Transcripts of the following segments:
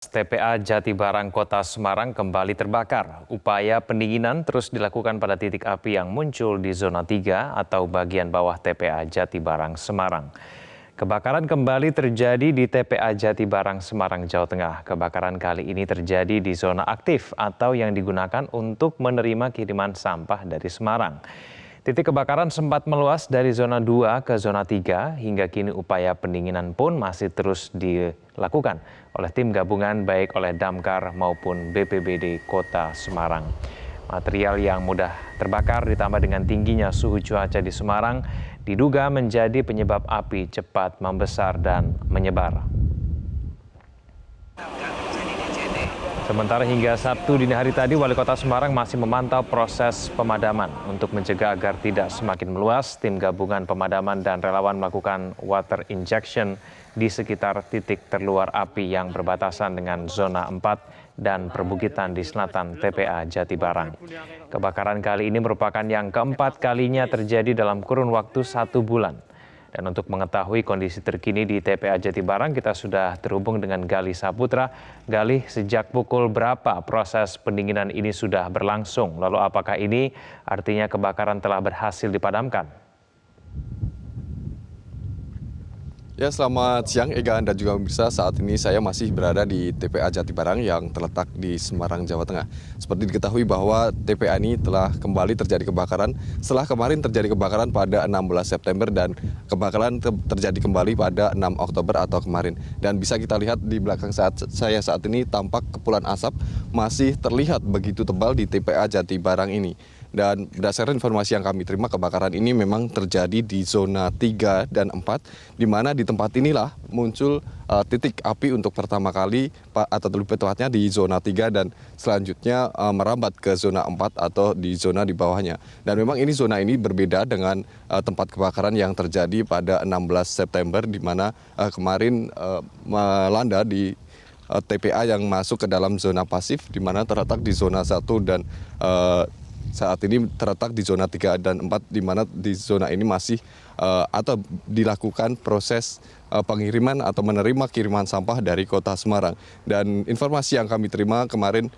TPA Jatibarang Kota Semarang kembali terbakar. Upaya pendinginan terus dilakukan pada titik api yang muncul di zona 3 atau bagian bawah TPA Jatibarang Semarang. Kebakaran kembali terjadi di TPA Jatibarang Semarang, Jawa Tengah. Kebakaran kali ini terjadi di zona aktif atau yang digunakan untuk menerima kiriman sampah dari Semarang. Titik kebakaran sempat meluas dari zona 2 ke zona 3, hingga kini upaya pendinginan pun masih terus dilakukan oleh tim gabungan baik oleh Damkar maupun BPBD Kota Semarang. Material yang mudah terbakar ditambah dengan tingginya suhu cuaca di Semarang diduga menjadi penyebab api cepat membesar dan menyebar. Sementara hingga Sabtu dini hari tadi, Wali Kota Semarang masih memantau proses pemadaman. Untuk mencegah agar tidak semakin meluas, tim gabungan pemadaman dan relawan melakukan water injection di sekitar titik terluar api yang berbatasan dengan zona 4 dan perbukitan di selatan TPA Jatibarang. Kebakaran kali ini merupakan yang keempat kalinya terjadi dalam kurun waktu 1 bulan. Dan untuk mengetahui kondisi terkini di TPA Jatibarang, kita sudah terhubung dengan Galih Saputra. Galih, sejak pukul berapa proses pendinginan ini sudah berlangsung? Lalu apakah ini artinya kebakaran telah berhasil dipadamkan? Ya, selamat siang Ega dan juga pemirsa. Saat ini saya masih berada di TPA Jatibarang yang terletak di Semarang, Jawa Tengah. Seperti diketahui bahwa TPA ini telah kembali terjadi kebakaran setelah kemarin terjadi kebakaran pada 16 September dan kebakaran terjadi kembali pada 6 Oktober atau kemarin. Dan bisa kita lihat di belakang saya saat ini tampak kepulan asap masih terlihat begitu tebal di TPA Jatibarang ini. Dan berdasarkan informasi yang kami terima, kebakaran ini memang terjadi di zona 3 dan 4, di mana di tempat inilah muncul titik api untuk pertama kali, atau lebih tepatnya di zona 3 dan selanjutnya merambat ke zona 4 atau di zona di bawahnya. Dan memang ini zona ini berbeda dengan tempat kebakaran yang terjadi pada 16 September, di mana kemarin melanda di TPA yang masuk ke dalam zona pasif, di mana terletak di zona 1 dan saat ini terletak di zona 3 dan 4, di mana di zona ini masih atau dilakukan proses pengiriman atau menerima kiriman sampah dari Kota Semarang. Dan informasi yang kami terima kemarin,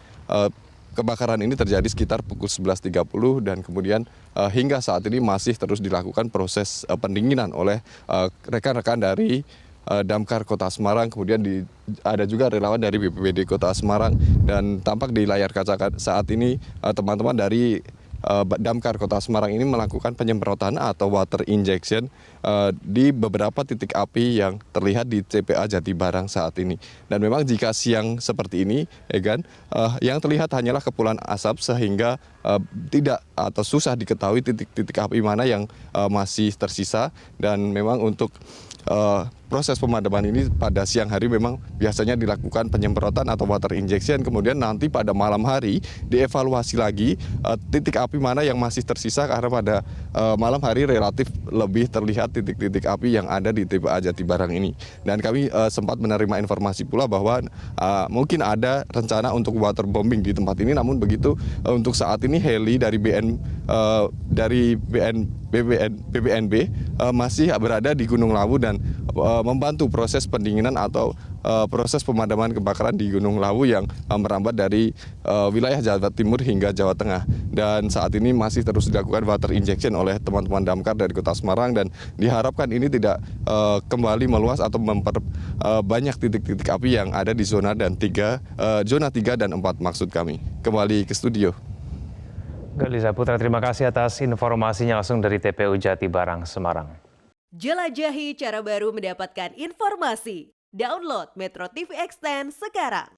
kebakaran ini terjadi sekitar pukul 11.30 dan kemudian hingga saat ini masih terus dilakukan proses pendinginan oleh rekan-rekan dari Damkar Kota Semarang, kemudian ada juga relawan dari BPBD Kota Semarang, dan tampak di layar kaca saat ini teman-teman dari Damkar Kota Semarang ini melakukan penyemprotan atau water injection di beberapa titik api yang terlihat di TPA Jatibarang saat ini. Dan memang jika siang seperti ini, Egan, yang terlihat hanyalah kepulan asap sehingga tidak atau susah diketahui titik-titik api mana yang masih tersisa. Dan memang untuk proses pemadaman ini pada siang hari memang biasanya dilakukan penyemprotan atau water injection, kemudian nanti pada malam hari dievaluasi lagi titik api mana yang masih tersisa, karena pada malam hari relatif lebih terlihat titik-titik api yang ada di TPA Jatibarang ini. Dan kami sempat menerima informasi pula bahwa mungkin ada rencana untuk waterbombing di tempat ini, namun begitu untuk saat ini heli dari BBNB masih berada di Gunung Lawu dan membantu proses pendinginan atau proses pemadaman kebakaran di Gunung Lawu yang merambat dari wilayah Jawa Timur hingga Jawa Tengah. Dan saat ini masih terus dilakukan water injection oleh teman-teman Damkar dari Kota Semarang, dan diharapkan ini tidak kembali meluas atau memperbanyak titik-titik api yang ada di zona 3 dan 4 maksud kami. Kembali ke studio. Galih Saputra, terima kasih atas informasinya langsung dari TPU Jatibarang, Semarang. Jelajahi cara baru mendapatkan informasi. Download Metro TV Extend sekarang.